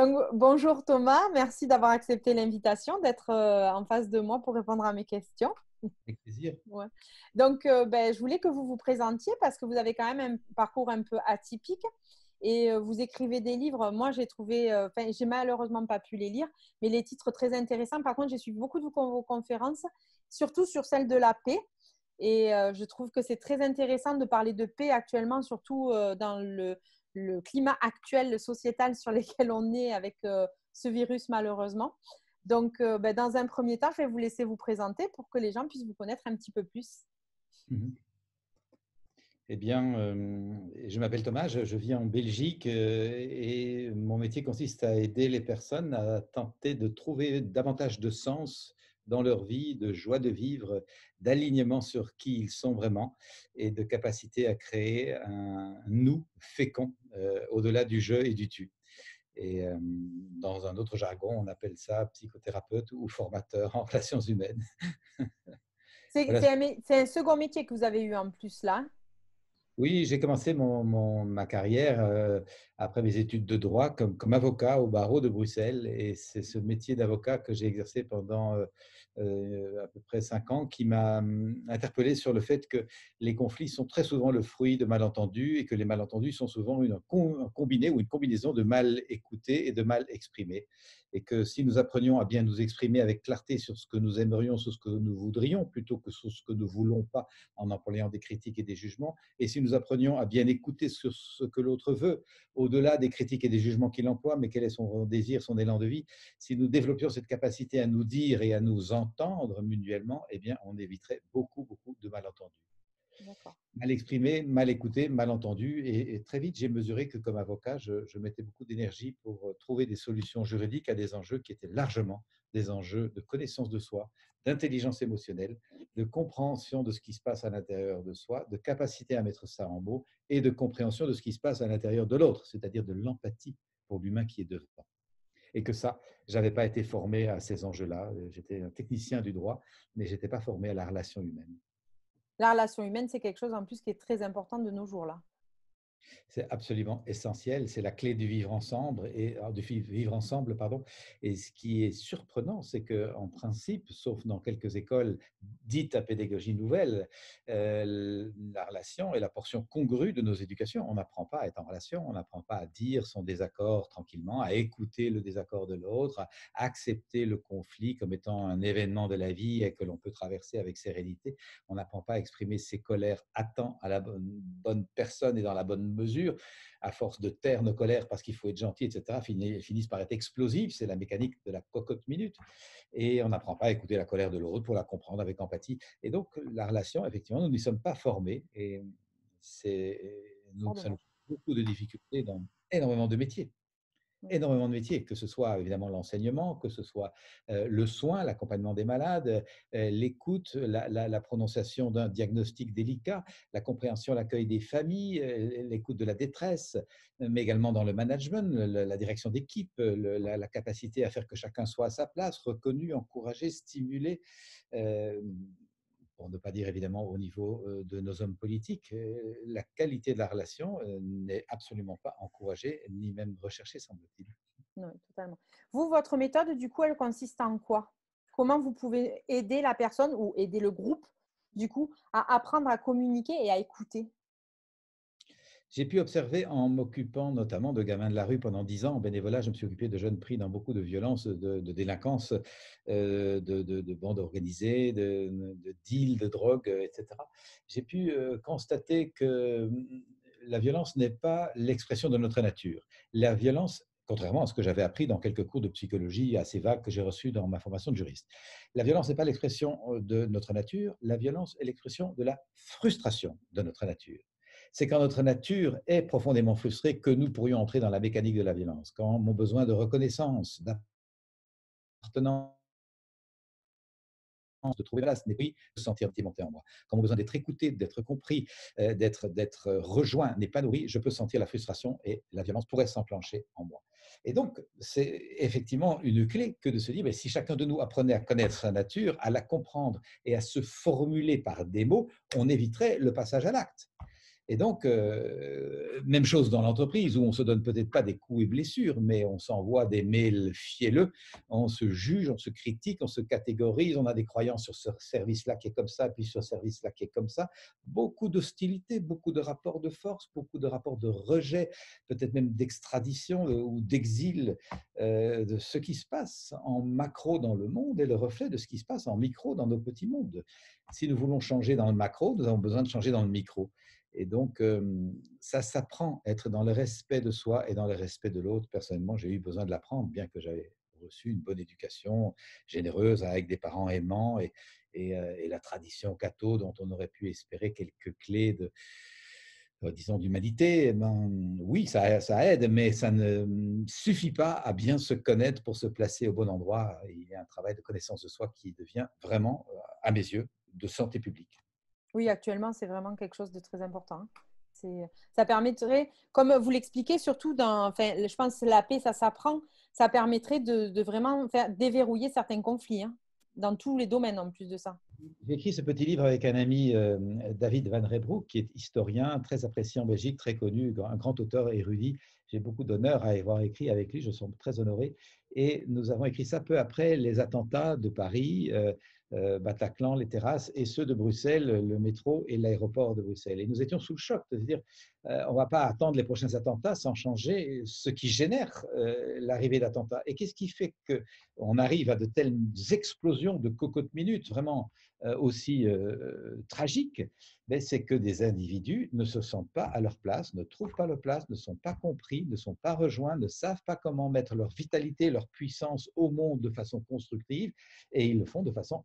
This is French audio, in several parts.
Donc, bonjour Thomas, merci d'avoir accepté l'invitation, d'être en face de moi pour répondre à mes questions. Avec plaisir. Ouais. Donc, je voulais que vous vous présentiez parce que vous avez quand même un parcours un peu atypique et vous écrivez des livres. Moi, j'ai trouvé, j'ai malheureusement pas pu les lire, mais les titres très intéressants. Par contre, j'ai suivi beaucoup de vos conférences, surtout sur celle de la paix. Et je trouve que c'est très intéressant de parler de paix actuellement, surtout dans le climat actuel sociétal sur lequel on est avec ce virus malheureusement. Donc, dans un premier temps, je vais vous laisser vous présenter pour que les gens puissent vous connaître un petit peu plus. Mhm. Eh bien, je m'appelle Thomas, je vis en Belgique et mon métier consiste à aider les personnes à tenter de trouver davantage de sens dans leur vie, de joie de vivre, d'alignement sur qui ils sont vraiment et de capacité à créer un nous fécond au-delà du je et du tu. Et dans un autre jargon, on appelle ça psychothérapeute ou formateur en relations humaines. C'est Voilà. un second métier que vous avez eu en plus là. Oui, j'ai commencé ma carrière après mes études de droit comme avocat au barreau de Bruxelles. Et c'est ce métier d'avocat que j'ai exercé pendant à peu près 5 ans qui m'a interpellé sur le fait que les conflits sont très souvent le fruit de malentendus et que les malentendus sont souvent un combiné ou une combinaison de mal écouté et de mal exprimé. Et que si nous apprenions à bien nous exprimer avec clarté sur ce que nous aimerions, sur ce que nous voudrions, plutôt que sur ce que nous ne voulons pas en employant des critiques et des jugements, et si nous apprenions à bien écouter sur ce que l'autre veut, au-delà des critiques et des jugements qu'il emploie, mais quel est son désir, son élan de vie, si nous développions cette capacité à nous dire et à nous entendre mutuellement, eh bien, on éviterait beaucoup, beaucoup de malentendus. D'accord. Mal exprimé, mal écouté, mal entendu. Et très vite, j'ai mesuré que comme avocat, je mettais beaucoup d'énergie pour trouver des solutions juridiques à des enjeux qui étaient largement des enjeux de connaissance de soi, d'intelligence émotionnelle, de compréhension de ce qui se passe à l'intérieur de soi, de capacité à mettre ça en mots et de compréhension de ce qui se passe à l'intérieur de l'autre, c'est-à-dire de l'empathie pour l'humain qui est devant. Et que ça, je n'avais pas été formé à ces enjeux-là. J'étais un technicien du droit, mais je n'étais pas formé à la relation humaine. La relation humaine, c'est quelque chose en plus qui est très important de nos jours là. C'est absolument essentiel, c'est la clé du vivre ensemble pardon. Et ce qui est surprenant, c'est que en principe, sauf dans quelques écoles dites à pédagogie nouvelle, la relation est la portion congrue de nos éducations. On n'apprend pas à être en relation, on n'apprend pas à dire son désaccord tranquillement, à écouter le désaccord de l'autre, à accepter le conflit comme étant un événement de la vie et que l'on peut traverser avec sérénité. On n'apprend pas à exprimer ses colères à temps, à la bonne personne et dans la bonne mesure. À force de taire nos colères parce qu'il faut être gentil, etc., finissent par être explosives. C'est la mécanique de la cocotte minute. Et on n'apprend pas à écouter la colère de l'autre pour la comprendre avec empathie. Et donc, la relation, effectivement, nous n'y sommes pas formés. Et ça nous Dommage. pose beaucoup de difficultés dans énormément de métiers. Énormément de métiers, que ce soit évidemment l'enseignement, que ce soit le soin, l'accompagnement des malades, l'écoute, la prononciation d'un diagnostic délicat, la compréhension, l'accueil des familles, l'écoute de la détresse, mais également dans le management, la direction d'équipe, la capacité à faire que chacun soit à sa place, reconnu, encouragé, stimulé. euh, pour ne pas dire évidemment au niveau de nos hommes politiques, la qualité de la relation n'est absolument pas encouragée, ni même recherchée, semble-t-il. Oui, totalement. Vous, votre méthode, du coup, elle consiste en quoi? Comment vous pouvez aider la personne ou aider le groupe, du coup, à apprendre à communiquer et à écouter? J'ai pu observer en m'occupant notamment de gamins de la rue pendant 10 ans en bénévolat. Je me suis occupé de jeunes pris dans beaucoup de violences, de délinquance, de bandes organisées, de deals de drogue, etc. J'ai pu constater que la violence n'est pas l'expression de notre nature. La violence, contrairement à ce que j'avais appris dans quelques cours de psychologie assez vagues que j'ai reçus dans ma formation de juriste, la violence n'est pas l'expression de notre nature. La violence est l'expression de la frustration de notre nature. C'est quand notre nature est profondément frustrée que nous pourrions entrer dans la mécanique de la violence. Quand mon besoin de reconnaissance, d'appartenance, de trouver place n'est pris, de sentir monter en moi. Quand mon besoin d'être écouté, d'être compris, d'être rejoint n'est pas nourri, je peux sentir la frustration et la violence pourrait s'enclencher en moi. Et donc, c'est effectivement une clé que de se dire, mais si chacun de nous apprenait à connaître sa nature, à la comprendre et à se formuler par des mots, on éviterait le passage à l'acte. Et donc, même chose dans l'entreprise où on ne se donne peut-être pas des coups et blessures, mais on s'envoie des mails fielleux, on se juge, on se critique, on se catégorise, on a des croyances sur ce service-là qui est comme ça, puis sur ce service-là qui est comme ça. Beaucoup d'hostilité, beaucoup de rapports de force, beaucoup de rapports de rejet, peut-être même d'extradition ou d'exil de ce qui se passe en macro dans le monde est le reflet de ce qui se passe en micro dans nos petits mondes. Si nous voulons changer dans le macro, nous avons besoin de changer dans le micro. Et donc, ça s'apprend, être dans le respect de soi et dans le respect de l'autre. Personnellement, j'ai eu besoin de l'apprendre, bien que j'avais reçu une bonne éducation généreuse avec des parents aimants et la tradition catho dont on aurait pu espérer quelques clés de, disons, d'humanité. Ben, oui, ça aide, mais ça ne suffit pas à bien se connaître pour se placer au bon endroit. Il y a un travail de connaissance de soi qui devient vraiment, à mes yeux, de santé publique. Oui, actuellement, c'est vraiment quelque chose de très important, hein. Ça permettrait, comme vous l'expliquez, surtout enfin, je pense que la paix, ça s'apprend, ça permettrait de vraiment faire déverrouiller certains conflits, hein, dans tous les domaines en plus de ça. J'ai écrit ce petit livre avec un ami, David Van Rebroek, qui est historien, très apprécié en Belgique, très connu, un grand auteur érudit. J'ai beaucoup d'honneur à avoir écrit avec lui, je suis très honoré. Et nous avons écrit ça peu après les attentats de Paris, Bataclan, les terrasses, et ceux de Bruxelles, le métro et l'aéroport de Bruxelles. Et nous étions sous le choc, c'est-à-dire on ne va pas attendre les prochains attentats sans changer ce qui génère l'arrivée d'attentats. Et qu'est-ce qui fait qu'on arrive à de telles explosions de cocotte minutes, vraiment aussi tragique, c'est que des individus ne se sentent pas à leur place, ne trouvent pas leur place, ne sont pas compris, ne sont pas rejoints, ne savent pas comment mettre leur vitalité, leur puissance au monde de façon constructive, et ils le font de façon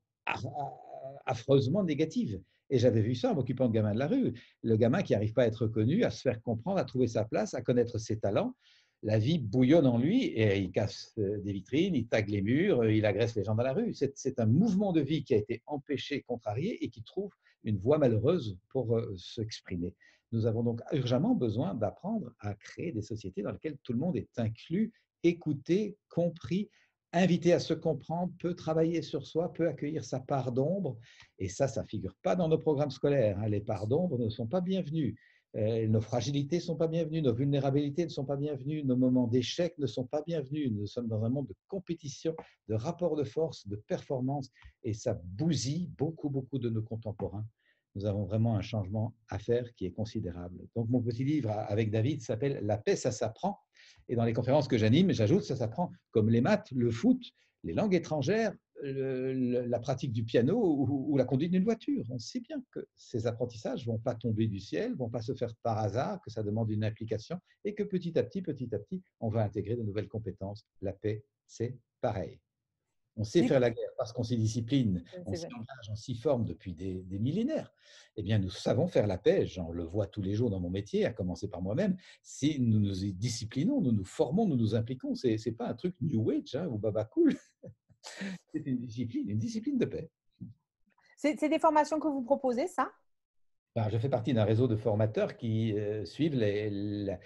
affreusement négative. Et j'avais vu ça en m'occupant de gamins de la rue. Le gamin qui n'arrive pas à être reconnu, à se faire comprendre, à trouver sa place, à connaître ses talents, la vie bouillonne en lui et il casse des vitrines, il tague les murs, il agresse les gens dans la rue. C'est un mouvement de vie qui a été empêché, contrarié et qui trouve une voie malheureuse pour s'exprimer. Nous avons donc urgemment besoin d'apprendre à créer des sociétés dans lesquelles tout le monde est inclus, écouté, compris, invité à se comprendre, peut travailler sur soi, peut accueillir sa part d'ombre. Et ça ne figure pas dans nos programmes scolaires, hein. Les parts d'ombre ne sont pas bienvenues. Nos fragilités ne sont pas bienvenues, nos vulnérabilités ne sont pas bienvenues, nos moments d'échec ne sont pas bienvenus. Nous sommes dans un monde de compétition, de rapport de force, de performance, et ça bousille beaucoup, beaucoup de nos contemporains. Nous avons vraiment un changement à faire qui est considérable. Donc, mon petit livre avec David s'appelle « La paix, ça s'apprend ». Et dans les conférences que j'anime, j'ajoute, ça s'apprend comme les maths, le foot, les langues étrangères, la pratique du piano ou la conduite d'une voiture. On sait bien que ces apprentissages ne vont pas tomber du ciel, ne vont pas se faire par hasard, que ça demande une implication et que petit à petit, on va intégrer de nouvelles compétences. La paix, c'est pareil. On sait Du faire coup, la guerre parce qu'on s'y discipline, on c'est s'y vrai. engage, on s'y forme depuis des millénaires. Eh bien, nous savons faire la paix. J'en le vois tous les jours dans mon métier, à commencer par moi-même. Si nous nous y disciplinons, nous nous formons, nous nous impliquons, ce n'est pas un truc New Age ou Baba Cool. C'est une discipline de paix. C'est des formations que vous proposez, ça? Ben, je fais partie d'un réseau de formateurs qui suivent la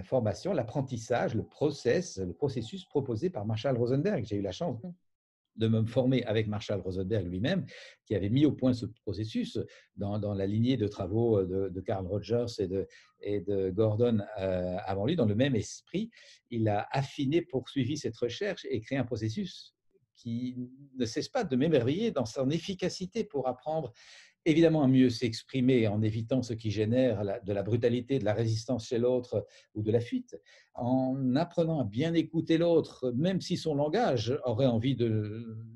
formation, l'apprentissage, le processus proposé par Marshall Rosenberg. J'ai eu la chance de me former avec Marshall Rosenberg lui-même, qui avait mis au point ce processus dans la lignée de travaux de Carl Rogers et de Gordon avant lui, dans le même esprit. Il a affiné, poursuivi cette recherche et créé un processus qui ne cesse pas de m'émerveiller dans son efficacité pour apprendre évidemment à mieux s'exprimer en évitant ce qui génère de la brutalité, de la résistance chez l'autre ou de la fuite, en apprenant à bien écouter l'autre, même si son langage aurait envie de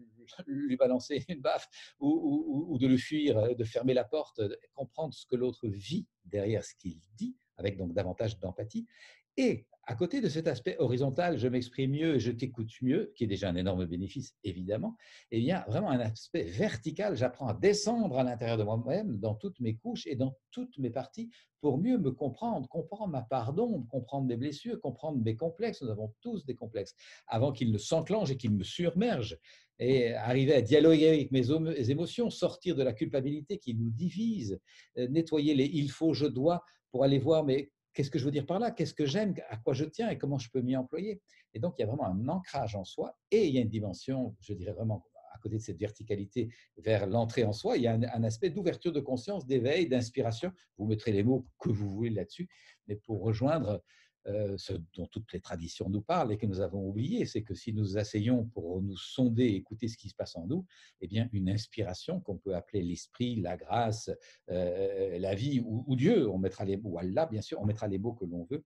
lui balancer une baffe ou de le fuir, de fermer la porte, de comprendre ce que l'autre vit derrière ce qu'il dit, avec donc davantage d'empathie. Et à côté de cet aspect horizontal, je m'exprime mieux et je t'écoute mieux, qui est déjà un énorme bénéfice, évidemment, et il y a vraiment un aspect vertical. J'apprends à descendre à l'intérieur de moi-même, dans toutes mes couches et dans toutes mes parties, pour mieux me comprendre, comprendre ma part d'ombre, comprendre mes blessures, comprendre mes complexes. Nous avons tous des complexes, avant qu'ils ne s'enclenchent et qu'ils me submergent, et arriver à dialoguer avec mes émotions, sortir de la culpabilité qui nous divise, nettoyer les il faut, je dois, pour aller voir, mais qu'est-ce que je veux dire par là? Qu'est-ce que j'aime? À quoi je tiens? Et comment je peux m'y employer? Et donc, il y a vraiment un ancrage en soi et il y a une dimension, je dirais vraiment côté de cette verticalité vers l'entrée en soi, il y a un aspect d'ouverture de conscience, d'éveil, d'inspiration. Vous mettrez les mots que vous voulez là-dessus, mais pour rejoindre ce dont toutes les traditions nous parlent et que nous avons oublié, c'est que si nous asseyons pour nous sonder, écouter ce qui se passe en nous, eh bien, une inspiration qu'on peut appeler l'esprit, la grâce, la vie ou Dieu, on mettra les mots, ou Allah, bien sûr, on mettra les mots que l'on veut,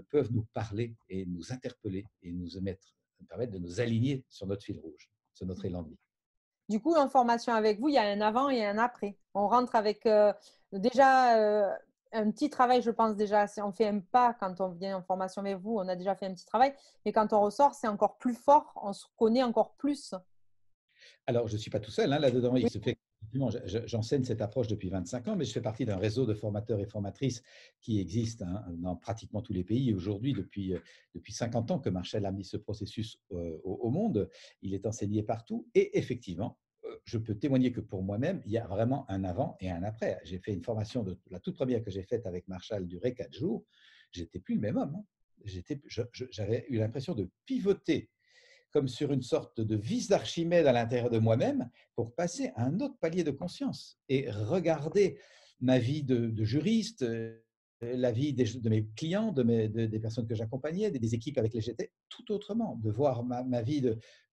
peuvent nous parler et nous interpeller et permettre de nous aligner sur notre fil rouge, sur notre élan de vie. Du coup, en formation avec vous, il y a un avant et un après. On rentre avec déjà un petit travail, je pense déjà. Si on fait un pas quand on vient en formation avec vous, on a déjà fait un petit travail. Mais quand on ressort, c'est encore plus fort. On se connaît encore plus. Alors, je ne suis pas tout seul là-dedans. Il Oui, se fait effectivement, j'enseigne cette approche depuis 25 ans, mais je fais partie d'un réseau de formateurs et formatrices qui existe dans pratiquement tous les pays. Aujourd'hui, depuis 50 ans que Marshall a mis ce processus au monde, il est enseigné partout. Et effectivement, je peux témoigner que pour moi-même, il y a vraiment un avant et un après. J'ai fait une formation, la toute première que j'ai faite avec Marshall durait 4 jours. J'étais plus le même homme. J'avais eu l'impression de pivoter comme sur une sorte de vis d'Archimède à l'intérieur de moi-même pour passer à un autre palier de conscience et regarder ma vie de juriste, la vie de mes clients, des personnes que j'accompagnais, des équipes avec lesquelles j'étais, tout autrement, de voir ma vie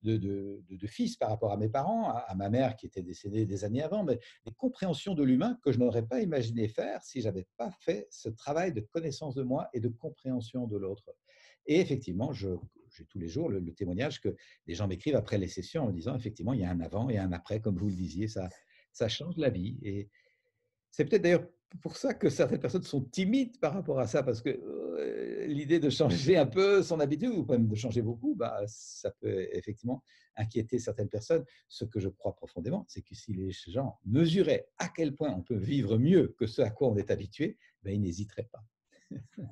de fils par rapport à mes parents, à ma mère qui était décédée des années avant, mais des compréhensions de l'humain que je n'aurais pas imaginé faire si je n'avais pas fait ce travail de connaissance de moi et de compréhension de l'autre. Et effectivement, j'ai tous les jours le témoignage que des gens m'écrivent après les sessions en me disant effectivement, il y a un avant et un après, comme vous le disiez, ça change la vie. Et c'est peut-être d'ailleurs pour ça que certaines personnes sont timides par rapport à ça, parce que l'idée de changer un peu son habitude, ou même de changer beaucoup, bah, ça peut effectivement inquiéter certaines personnes. Ce que je crois profondément, c'est que si les gens mesuraient à quel point on peut vivre mieux que ce à quoi on est habitué, ben, ils n'hésiteraient pas.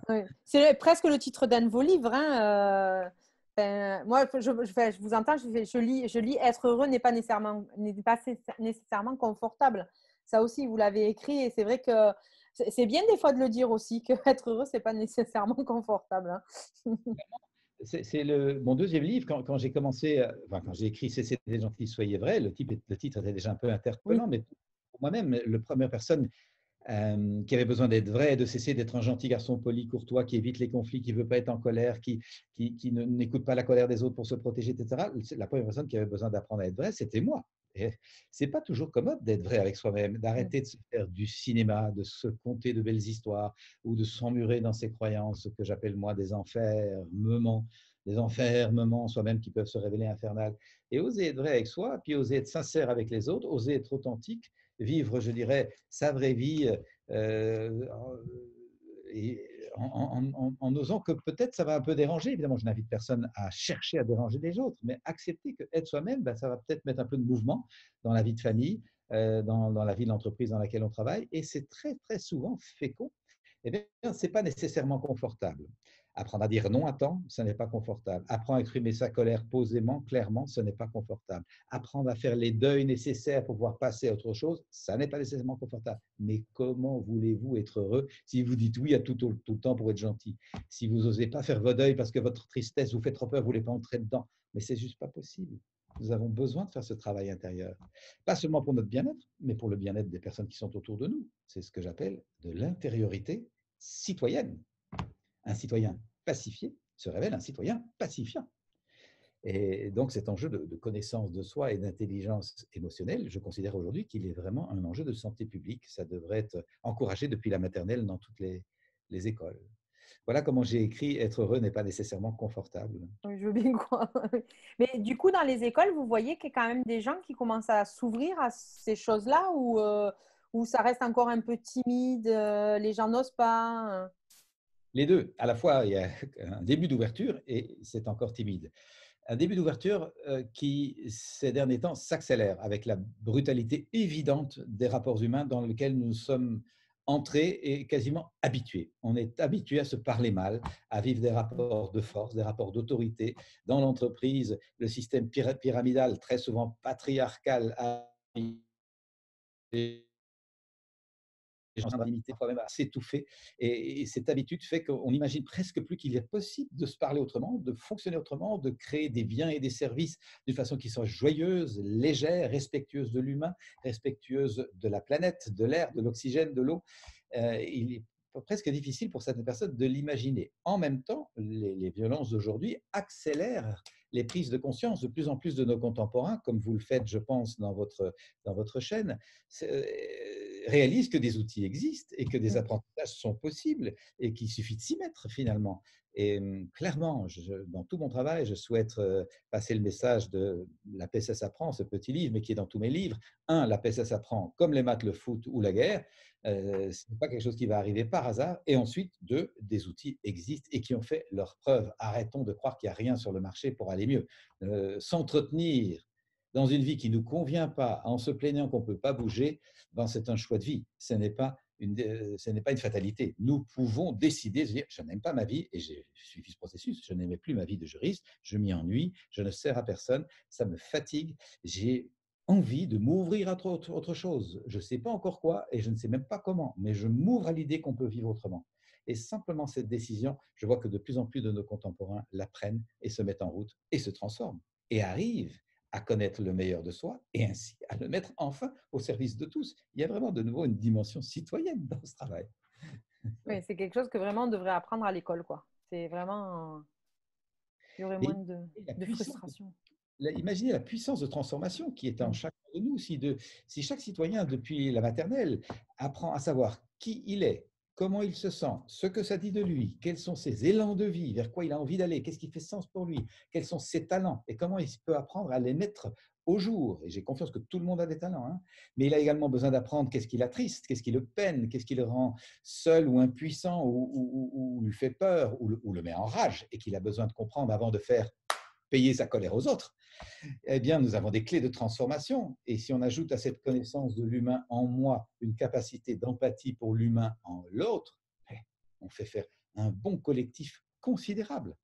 oui. C'est presque le titre d'un de vos livres. Hein. Moi, je vous entends, je lis Être heureux n'est pas nécessairement confortable. Ça aussi, vous l'avez écrit et c'est vrai que c'est bien des fois de le dire aussi, que être heureux, c'est pas nécessairement confortable. Hein. C'est mon deuxième livre. Quand j'ai commencé, enfin, quand j'ai écrit Cessez d'être gentil, soyez vrai, le titre était déjà un peu Oui, interpellant, mais pour moi-même, la première personne qui avait besoin d'être vrai, de cesser d'être un gentil garçon poli, courtois, qui évite les conflits, qui ne veut pas être en colère, qui n'écoute pas la colère des autres pour se protéger, etc. La première personne qui avait besoin d'apprendre à être vrai, c'était moi. Et c'est pas toujours commode d'être vrai avec soi-même, d'arrêter de se faire du cinéma, de se conter de belles histoires ou de s'emmurer dans ses croyances, ce que j'appelle moi des enfermements soi-même qui peuvent se révéler infernales. Et oser être vrai avec soi, puis oser être sincère avec les autres, oser être authentique, vivre, je dirais, sa vraie vie euh, et en osant que peut-être ça va un peu déranger. Évidemment, je n'invite personne à chercher à déranger les autres, mais accepter que être soi-même, ben, ça va peut-être mettre un peu de mouvement dans la vie de famille, dans la vie de l'entreprise dans laquelle on travaille, et c'est très, très souvent fécond. Eh bien, ce n'est pas nécessairement confortable. Apprendre à dire non à temps, ce n'est pas confortable. Apprendre à exprimer sa colère posément, clairement, ce n'est pas confortable. Apprendre à faire les deuils nécessaires pour pouvoir passer à autre chose, ça n'est pas nécessairement confortable. Mais comment voulez-vous être heureux si vous dites oui à tout le temps pour être gentil? Si vous n'osez pas faire vos deuils parce que votre tristesse vous fait trop peur, vous ne voulez pas entrer dedans. Mais c'est juste pas possible. Nous avons besoin de faire ce travail intérieur. Pas seulement pour notre bien-être, mais pour le bien-être des personnes qui sont autour de nous. C'est ce que j'appelle de l'intériorité citoyenne. Un citoyen pacifié se révèle un citoyen pacifiant. Et donc cet enjeu de connaissance de soi et d'intelligence émotionnelle, je considère aujourd'hui qu'il est vraiment un enjeu de santé publique. Ça devrait être encouragé depuis la maternelle dans toutes les écoles. Voilà comment j'ai écrit Être heureux n'est pas nécessairement confortable. oui, je veux bien croire. Mais du coup, dans les écoles, vous voyez qu'il y a quand même des gens qui commencent à s'ouvrir à ces choses-là ou ça reste encore un peu timide, les gens n'osent pas. Les deux, à la fois, il y a un début d'ouverture et c'est encore timide. Un début d'ouverture qui, ces derniers temps, s'accélère avec la brutalité évidente des rapports humains dans lesquels nous sommes entrés et quasiment habitués. On est habitué à se parler mal, à vivre des rapports de force, des rapports d'autorité. Dans l'entreprise, le système pyramidal, très souvent patriarcal, a gens sont limiter, parfois même à s'étouffer. Et cette habitude fait qu'on n'imagine presque plus qu'il est possible de se parler autrement, de fonctionner autrement, de créer des biens et des services d'une façon qui soit joyeuse, légère, respectueuse de l'humain, respectueuse de la planète, de l'air, de l'oxygène, de l'eau. Il est presque difficile pour certaines personnes de l'imaginer. En même temps, les violences d'aujourd'hui accélèrent les prises de conscience de plus en plus de nos contemporains, comme vous le faites, je pense, dans votre chaîne, réalisent que des outils existent et que des apprentissages sont possibles et qu'il suffit de s'y mettre finalement. Et clairement, dans tout mon travail, je souhaite passer le message de La paix, ça s'apprend, ce petit livre, mais qui est dans tous mes livres. Un, la paix, ça s'apprend comme les maths, le foot ou la guerre. Ce n'est pas quelque chose qui va arriver par hasard. Et ensuite, deux, des outils existent et qui ont fait leur preuve. Arrêtons de croire qu'il n'y a rien sur le marché pour aller mieux. S'entretenir dans une vie qui ne nous convient pas en se plaignant qu'on ne peut pas bouger, ben c'est un choix de vie. Ce n'est pas une fatalité. Nous pouvons décider de dire je n'aime pas ma vie et j'ai suivi ce processus. Je n'aimais plus ma vie de juriste, je m'y ennuie, je ne sers à personne, ça me fatigue. J'ai envie de m'ouvrir à autre chose. Je ne sais pas encore quoi et je ne sais même pas comment, mais je m'ouvre à l'idée qu'on peut vivre autrement. Et simplement cette décision, je vois que de plus en plus de nos contemporains la prennent et se mettent en route et se transforment et arrivent à connaître le meilleur de soi et ainsi à le mettre enfin au service de tous. Il y a vraiment de nouveau une dimension citoyenne dans ce travail. Oui, c'est quelque chose que vraiment on devrait apprendre à l'école, quoi. C'est vraiment, il y aurait moins Mais la de puissance, frustration. imaginez la puissance de transformation qui est en Mm. chacun de nous. Si chaque citoyen, depuis la maternelle, apprend à savoir qui il est, comment il se sent, ce que ça dit de lui, quels sont ses élans de vie, vers quoi il a envie d'aller, qu'est-ce qui fait sens pour lui, quels sont ses talents et comment il peut apprendre à les mettre au jour. Et j'ai confiance que tout le monde a des talents, hein. Mais il a également besoin d'apprendre qu'est-ce qui l'attriste, qu'est-ce qui le peine, qu'est-ce qui le rend seul ou impuissant ou lui fait peur ou le met en rage et qu'il a besoin de comprendre avant de faire payer sa colère aux autres. Eh bien, nous avons des clés de transformation. Et si on ajoute à cette connaissance de l'humain en moi une capacité d'empathie pour l'humain en l'autre, on fait faire un bon collectif considérable.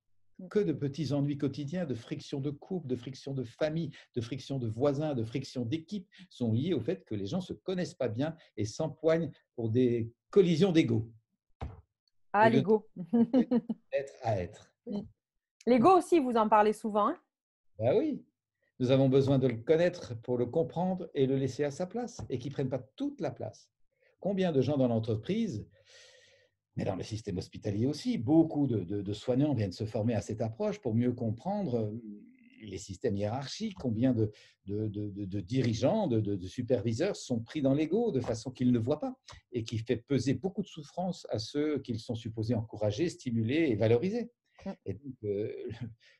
Que de petits ennuis quotidiens, de friction de couple, de friction de famille, de friction de voisins, de friction d'équipe sont liés au fait que les gens ne se connaissent pas bien et s'empoignent pour des collisions d'ego Ah, au lieu l'ego. d'être à être. L'ego aussi, vous en parlez souvent, hein? Ben oui, nous avons besoin de le connaître pour le comprendre et le laisser à sa place et qu'il ne prenne pas toute la place. Combien de gens dans l'entreprise, mais dans le système hospitalier aussi, beaucoup de soignants viennent se former à cette approche pour mieux comprendre les systèmes hiérarchiques, combien de dirigeants, de superviseurs sont pris dans l'ego de façon qu'ils ne voient pas et qui fait peser beaucoup de souffrance à ceux qu'ils sont supposés encourager, stimuler et valoriser. Et donc,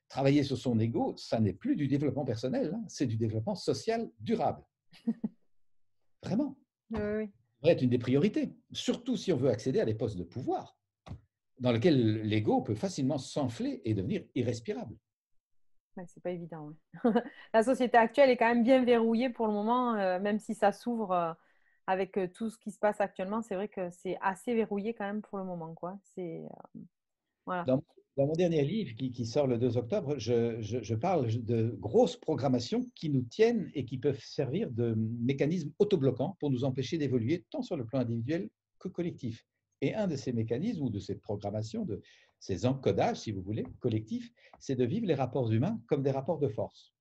travailler sur son ego, ça n'est plus du développement personnel, hein, c'est du développement social durable. Vraiment. Oui, oui. Ça devrait être une des priorités, surtout si on veut accéder à des postes de pouvoir, dans lesquels l'ego peut facilement s'enfler et devenir irrespirable. Ouais, c'est pas évident. Ouais. La société actuelle est quand même bien verrouillée pour le moment, même si ça s'ouvre avec tout ce qui se passe actuellement. C'est vrai que c'est assez verrouillé quand même pour le moment, quoi. C'est voilà. Dans, dans mon dernier livre, qui sort le 2 octobre, je parle de grosses programmations qui nous tiennent et qui peuvent servir de mécanismes autobloquants pour nous empêcher d'évoluer tant sur le plan individuel que collectif. Et un de ces mécanismes ou de ces programmations, de ces encodages, si vous voulez, collectifs, c'est de vivre les rapports humains comme des rapports de force.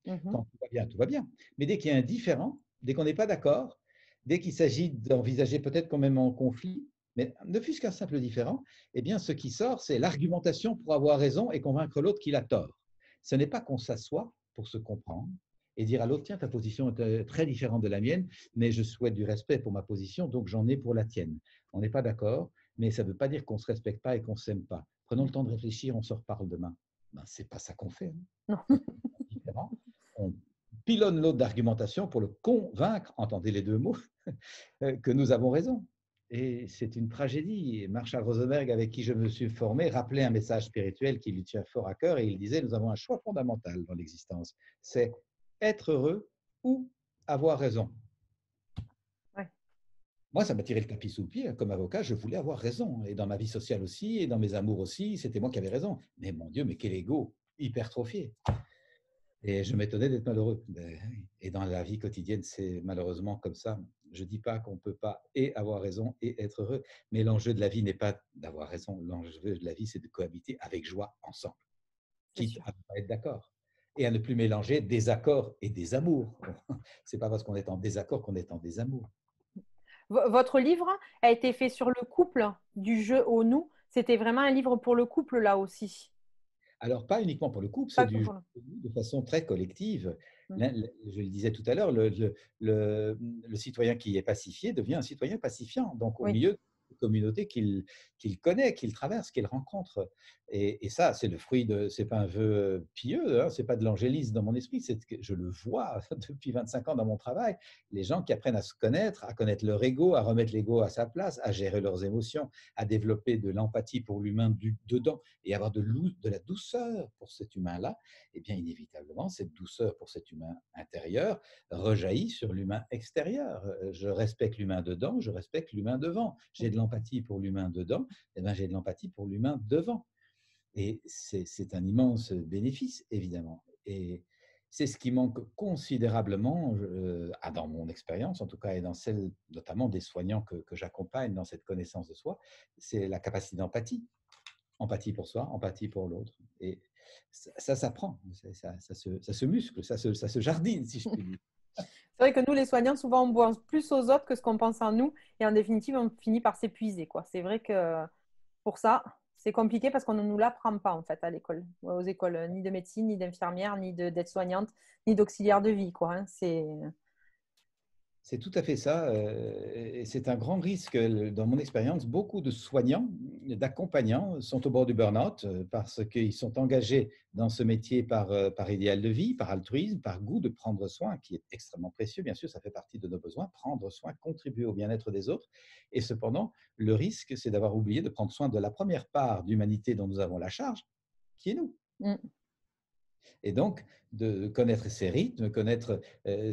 Mhm. Quand tout va bien, tout va bien. Mais dès qu'il y a un différent, dès qu'on n'est pas d'accord, dès qu'il s'agit d'envisager peut-être quand même en conflit, mais ne fût-ce qu'un simple différent, eh bien, ce qui sort, c'est l'argumentation pour avoir raison et convaincre l'autre qu'il a tort. Ce n'est pas qu'on s'assoit pour se comprendre et dire à l'autre, tiens, ta position est très différente de la mienne, mais je souhaite du respect pour ma position, donc j'en ai pour la tienne. On n'est pas d'accord, mais ça ne veut pas dire qu'on ne se respecte pas et qu'on ne s'aime pas. Prenons le temps de réfléchir, on se reparle demain. Ben, ce n'est pas ça qu'on fait, hein. Non. Quand on est différent, on pilonne l'autre d'argumentation pour le convaincre, entendez les deux mots, que nous avons raison. Et c'est une tragédie. Et Marshall Rosenberg, avec qui je me suis formé, rappelait un message spirituel qui lui tient fort à cœur et il disait, nous avons un choix fondamental dans l'existence, c'est être heureux ou avoir raison. Ouais. Moi, ça m'a tiré le tapis sous le pied. Comme avocat, je voulais avoir raison. Et dans ma vie sociale aussi, et dans mes amours aussi, c'était moi qui avais raison. Mais mon Dieu, mais quel ego hypertrophié. Et je m'étonnais d'être malheureux. Et dans la vie quotidienne, c'est malheureusement comme ça. Je ne dis pas qu'on ne peut pas et avoir raison et être heureux, mais l'enjeu de la vie n'est pas d'avoir raison. L'enjeu de la vie, c'est de cohabiter avec joie ensemble, c'est quitte sûr. à ne pas être d'accord et à ne plus mélanger désaccord et désamour. Ce n'est pas parce qu'on est en désaccord qu'on est en désamour. Votre livre a été fait sur le couple du jeu au nous. C'était vraiment un livre pour le couple là aussi. Alors, pas uniquement pour le couple, c'est Pas que du pour jeu le. de façon très collective. Mm. Je le disais tout à l'heure, le citoyen qui est pacifié devient un citoyen pacifiant, donc au Oui. milieu de communauté qu'il connaît, qu'il traverse, qu'il rencontre. Et ça, c'est le fruit de, c'est pas un vœu pieux, hein, c'est pas de l'angélisme dans mon esprit, c'est que je le vois depuis 25 ans dans mon travail. Les gens qui apprennent à se connaître, à connaître leur ego, à remettre l'ego à sa place, à gérer leurs émotions, à développer de l'empathie pour l'humain dedans et avoir de la douceur pour cet humain-là, eh bien, inévitablement, cette douceur pour cet humain intérieur rejaillit sur l'humain extérieur. Je respecte l'humain dedans, je respecte l'humain devant. J'ai de l'empathie pour l'humain dedans, eh bien, j'ai de l'empathie pour l'humain devant. Et c'est un immense bénéfice, évidemment. Et c'est ce qui manque considérablement, dans mon expérience en tout cas, et dans celle notamment des soignants que j'accompagne dans cette connaissance de soi, c'est la capacité d'empathie. Empathie pour soi, empathie pour l'autre. Et ça s'apprend, ça se muscle, ça se jardine, si je puis dire. C'est vrai que nous, les soignants, souvent, on pense plus aux autres que ce qu'on pense en nous. Et en définitive, on finit par s'épuiser, quoi. C'est vrai que pour ça, c'est compliqué parce qu'on ne nous l'apprend pas, en fait, à l'école, aux écoles, ni de médecine, ni d'infirmière, ni d'aide-soignante, ni d'auxiliaire de vie, quoi, hein. C'est. C'est tout à fait ça. Et c'est un grand risque. Dans mon expérience, beaucoup de soignants, d'accompagnants sont au bord du burn-out parce qu'ils sont engagés dans ce métier par idéal de vie, par altruisme, par goût de prendre soin, qui est extrêmement précieux. Bien sûr, ça fait partie de nos besoins, prendre soin, contribuer au bien-être des autres. Et cependant, le risque, c'est d'avoir oublié de prendre soin de la première part d'humanité dont nous avons la charge, qui est nous. Mm. Et donc, de connaître ses rythmes, connaître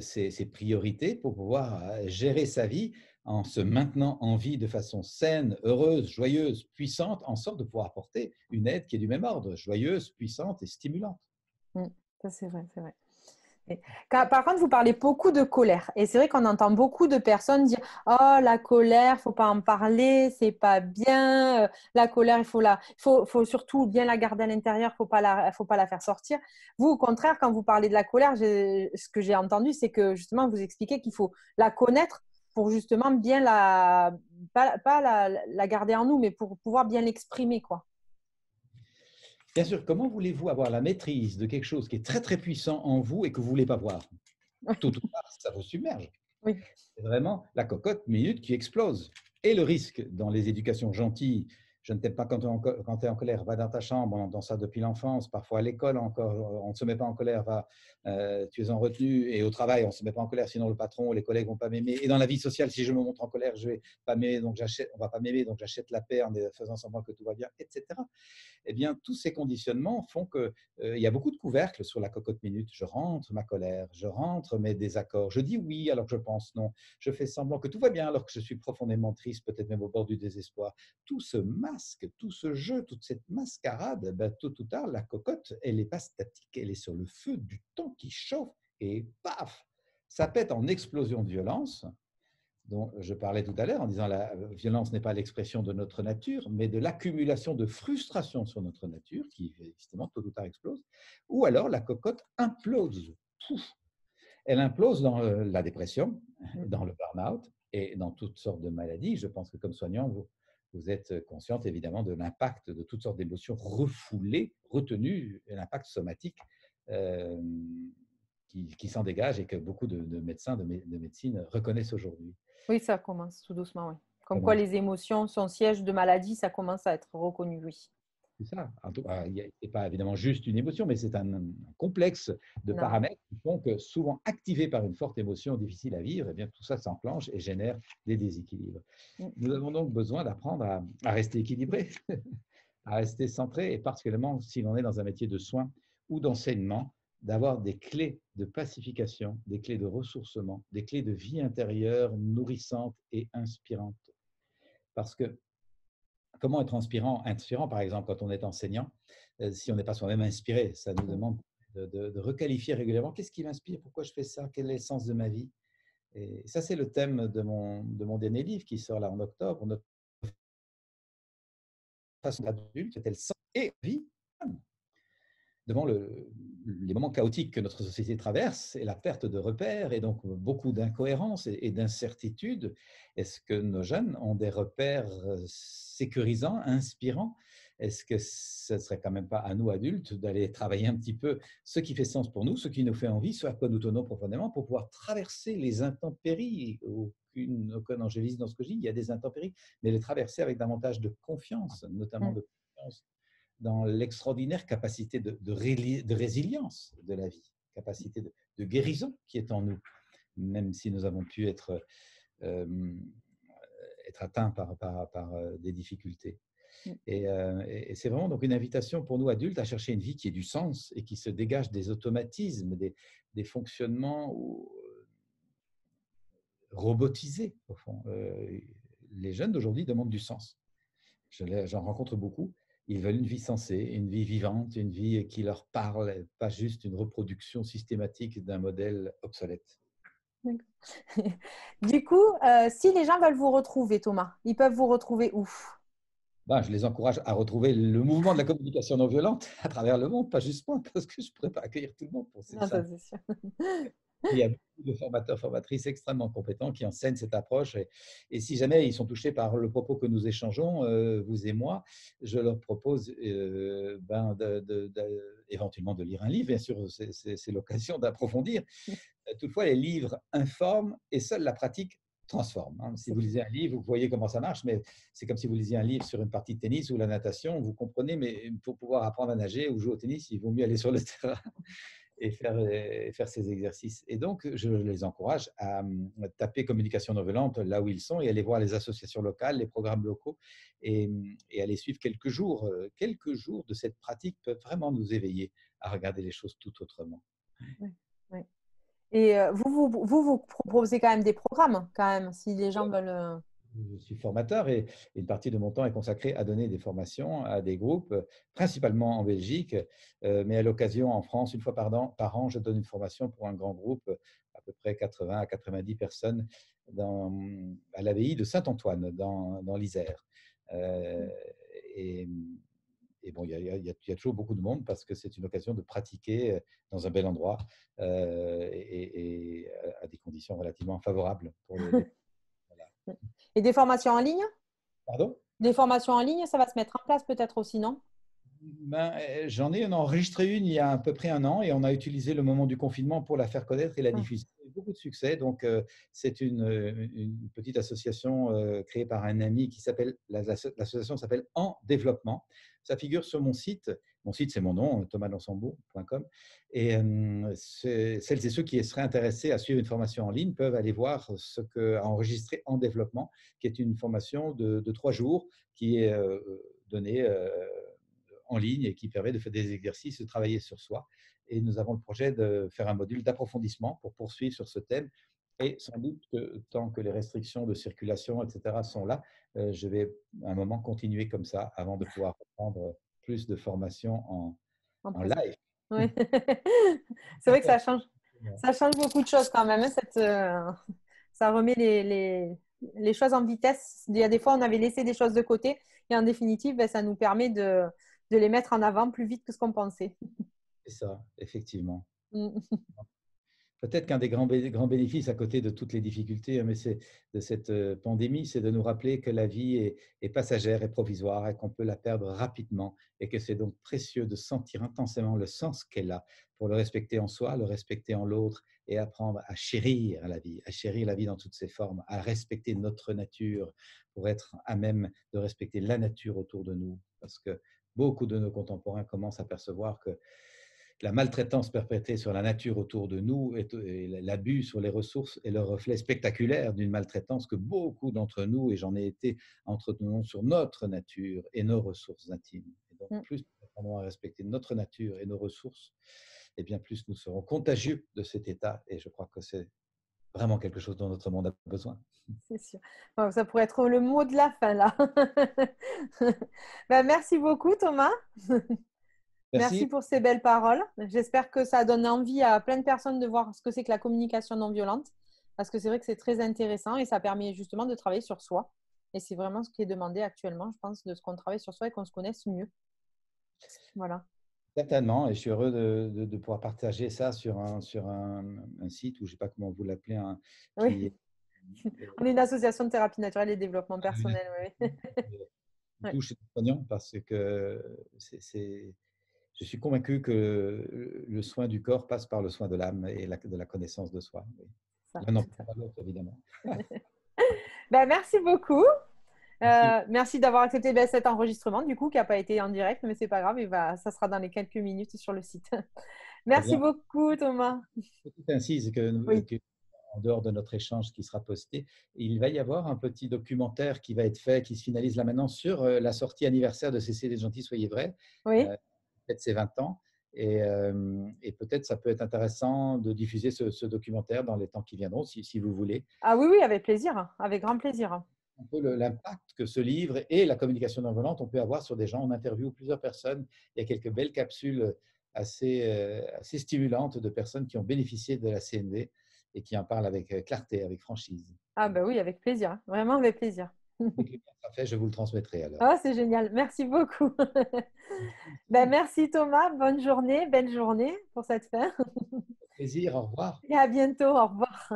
ses priorités pour pouvoir gérer sa vie en se maintenant en vie de façon saine, heureuse, joyeuse, puissante, en sorte de pouvoir apporter une aide qui est du même ordre, joyeuse, puissante et stimulante. Mm. Ça, c'est vrai, c'est vrai. Par contre, vous parlez beaucoup de colère. Et c'est vrai qu'on entend beaucoup de personnes dire: Oh, la colère, faut pas en parler, c'est pas bien. La colère, faut surtout bien la garder à l'intérieur, faut pas la faire sortir. Vous, au contraire, quand vous parlez de la colère, ce que j'ai entendu, c'est que justement, vous expliquez qu'il faut la connaître pour justement bien pas la garder en nous, mais pour pouvoir bien l'exprimer, quoi. Bien sûr, comment voulez-vous avoir la maîtrise de quelque chose qui est très très puissant en vous et que vous ne voulez pas voir? Tôt ou tard, ça vous submerge. Oui, C'est vraiment la cocotte minute qui explose. Et le risque dans les éducations gentilles, je ne t'aime pas quand tu es en colère, va dans ta chambre, on entend ça depuis l'enfance, parfois à l'école encore, on ne se met pas en colère, tu es en retenue, et au travail, on ne se met pas en colère, sinon le patron ou les collègues ne vont pas m'aimer. Et dans la vie sociale, si je me montre en colère, je vais pas m'aimer, donc on va pas m'aimer, donc j'achète la paix en faisant semblant que tout va bien, etc. Eh bien, tous ces conditionnements font qu'il y a beaucoup de couvercles sur la cocotte minute. Je rentre ma colère, je rentre mes désaccords, je dis oui alors que je pense non, je fais semblant que tout va bien alors que je suis profondément triste, peut-être même au bord du désespoir. Tout ce masque, tout ce jeu, toute cette mascarade, ben, tôt ou tard, la cocotte, elle n'est pas statique, elle est sur le feu du temps qui chauffe et paf, ça pète en explosion de violence dont je parlais tout à l'heure en disant la violence n'est pas l'expression de notre nature, mais de l'accumulation de frustration sur notre nature qui, justement, tôt ou tard explose, ou alors la cocotte implose. Pouf. Elle implose dans la dépression, dans le burn-out et dans toutes sortes de maladies. Je pense que comme soignant, vous êtes consciente évidemment de l'impact de toutes sortes d'émotions refoulées, retenues, et l'impact somatique euh, qui s'en dégage et que beaucoup de médecins, de médecine reconnaissent aujourd'hui. oui, ça commence tout doucement, oui. Comme quoi Comment les émotions sont siège de maladie, ça commence à être reconnu, oui. c'est ça. Ce n'est pas évidemment juste une émotion, mais c'est un complexe de Non. paramètres qui font que, souvent activés par une forte émotion difficile à vivre, eh bien, tout ça s'enclenche et génère des déséquilibres. Mm. Nous avons donc besoin d'apprendre à rester équilibré, à rester centré, et particulièrement si l'on est dans un métier de soins ou d'enseignement, d'avoir des clés de pacification, des clés de ressourcement, des clés de vie intérieure nourrissantes et inspirantes. Parce que comment être inspirant, par exemple, quand on est enseignant, si on n'est pas soi-même inspiré, ça nous demande de requalifier régulièrement qu'est-ce qui m'inspire, pourquoi je fais ça, quel est le sens de ma vie. Et ça, c'est le thème de mon dernier livre qui sort là en octobre, notre façon d'adulte, c'est le sens et vie devant les moments chaotiques que notre société traverse et la perte de repères et donc beaucoup d'incohérences et d'incertitudes. Est-ce que nos jeunes ont des repères sécurisants, inspirants? Est-ce que ce ne serait quand même pas à nous, adultes, d'aller travailler un petit peu ce qui fait sens pour nous, ce qui nous fait envie, ce à quoi nous tenons profondément, pour pouvoir traverser les intempéries? Aucun angélisme dans ce que je dis, il y a des intempéries, mais les traverser avec davantage de confiance, notamment de confiance dans l'extraordinaire capacité de résilience de la vie, capacité de guérison qui est en nous, même si nous avons pu euh, être atteints par des difficultés. Et c'est vraiment donc une invitation pour nous adultes à chercher une vie qui ait du sens et qui se dégage des automatismes, des fonctionnements robotisés, au fond. Les jeunes d'aujourd'hui demandent du sens. J'en rencontre beaucoup. Ils veulent une vie sensée, une vie vivante, une vie qui leur parle, pas juste une reproduction systématique d'un modèle obsolète. Du coup, si les gens veulent vous retrouver, Thomas, ils peuvent vous retrouver où? Ben, je les encourage à retrouver le mouvement de la communication non violente à travers le monde, pas juste moi, parce que je ne pourrais pas accueillir tout le monde pour Non, ça. ça c'est sûr. Il y a beaucoup de formateurs, formatrices extrêmement compétents qui enseignent cette approche. Et si jamais ils sont touchés par le propos que nous échangeons, vous et moi, je leur propose éventuellement de lire un livre. Bien sûr, c'est l'occasion d'approfondir. Toutefois, les livres informent et seule la pratique transforme. Si vous lisez un livre, vous voyez comment ça marche, mais c'est comme si vous lisiez un livre sur une partie de tennis ou la natation, vous comprenez, mais pour pouvoir apprendre à nager ou jouer au tennis, il vaut mieux aller sur le terrain et faire ces exercices. Et donc, je les encourage à taper communication non violente là où ils sont et aller voir les associations locales, les programmes locaux et aller suivre quelques jours. Quelques jours de cette pratique peuvent vraiment nous éveiller à regarder les choses tout autrement. Oui, oui. Et vous proposez quand même des programmes, quand même, si les gens veulent. Je suis formateur et une partie de mon temps est consacrée à donner des formations à des groupes, principalement en Belgique, mais à l'occasion en France, une fois par an, je donne une formation pour un grand groupe, à peu près 80 à 90 personnes, à l'abbaye de Saint-Antoine, dans l'Isère. Euh, et, et bon, il y a toujours beaucoup de monde parce que c'est une occasion de pratiquer dans un bel endroit et à des conditions relativement favorables pour les voilà. Et des formations en ligne? Pardon? Des formations en ligne, ça va se mettre en place peut-être aussi, non? Ben, j'en ai enregistré une il y a à peu près un an et on a utilisé le moment du confinement pour la faire connaître et la Ah, diffuser. Avec beaucoup de succès. Donc, c'est une petite association créée par un ami qui s'appelle, l'association s'appelle En Développement. Ça figure sur mon site. Mon site, c'est mon nom, thomaslansambourg.com. Et celles et ceux qui seraient intéressés à suivre une formation en ligne peuvent aller voir ce qu'a enregistré En Développement, qui est une formation de 3 jours qui est donnée en ligne et qui permet de faire des exercices, de travailler sur soi. Et nous avons le projet de faire un module d'approfondissement pour poursuivre sur ce thème. Et sans doute que tant que les restrictions de circulation, etc., sont là, je vais à un moment continuer comme ça avant de pouvoir reprendre plus de formations en en présent. live. Oui. C'est vrai que ça change beaucoup de choses quand même, hein, ça remet les choses en vitesse. Il y a des fois, on avait laissé des choses de côté et en définitive, ben, ça nous permet de les mettre en avant plus vite que ce qu'on pensait. C'est ça, effectivement. Mm. Peut-être qu'un des grands bénéfices, à côté de toutes les difficultés, mais c'est de cette pandémie, c'est de nous rappeler que la vie est passagère et provisoire et qu'on peut la perdre rapidement et que c'est donc précieux de sentir intensément le sens qu'elle a pour le respecter en soi, le respecter en l'autre et apprendre à chérir la vie dans toutes ses formes, à respecter notre nature pour être à même de respecter la nature autour de nous. Parce que beaucoup de nos contemporains commencent à percevoir que la maltraitance perpétrée sur la nature autour de nous et l'abus sur les ressources est le reflet spectaculaire d'une maltraitance que beaucoup d'entre nous, et j'en ai été, entretenons sur notre nature et nos ressources intimes. Et donc, Mm. plus nous apprendrons à respecter notre nature et nos ressources, et bien plus nous serons contagieux de cet état. Et je crois que c'est vraiment quelque chose dont notre monde a besoin. C'est sûr. Bon, ça pourrait être le mot de la fin là. Ben, merci beaucoup, Thomas. Merci Merci. pour ces belles paroles. J'espère que ça donne envie à plein de personnes de voir ce que c'est que la communication non violente, parce que c'est vrai que c'est très intéressant et ça permet justement de travailler sur soi. Et c'est vraiment ce qui est demandé actuellement, je pense, de ce qu'on travaille sur soi et qu'on se connaisse mieux. Voilà. Certainement, et je suis heureux de pouvoir partager ça sur un site, ou je ne sais pas comment vous l'appelez, qui Oui, est on est une association de thérapie naturelle et développement une personnel. Oui. qui Ouais, touche les soignants, parce que je suis convaincu que le soin du corps passe par le soin de l'âme et de la connaissance de soi. Oui. c'est ça, L'un tout n'empêche à pas l'autre, évidemment. fait. Ben, merci beaucoup. Merci. Merci d'avoir accepté ben, cet enregistrement, du coup, qui n'a pas été en direct, mais c'est pas grave, et ben, ça sera dans les quelques minutes sur le site. Très Merci bien. beaucoup, Thomas. Petite incise Oui, en dehors de notre échange qui sera posté, il va y avoir un petit documentaire qui va être fait, qui se finalise là maintenant, sur la sortie anniversaire de Cécile et Gentil, Soyez vrai, oui. peut-être ses 20 ans. Et peut-être ça peut être intéressant de diffuser ce documentaire dans les temps qui viendront, si vous voulez. Ah oui, oui, avec plaisir, avec grand plaisir. Un peu l'impact que ce livre et la communication non violente ont pu avoir sur des gens. On interviewe plusieurs personnes. Il y a quelques belles capsules assez stimulantes de personnes qui ont bénéficié de la CNV et qui en parlent avec clarté, avec franchise. Ah ben oui, avec plaisir, vraiment avec plaisir. Dès que le bien sera fait, je vous le transmettrai alors. Ah, c'est génial, merci beaucoup. Ben, merci Thomas, bonne journée, belle journée pour cette fin. Plaisir, au revoir. Et à bientôt, au revoir.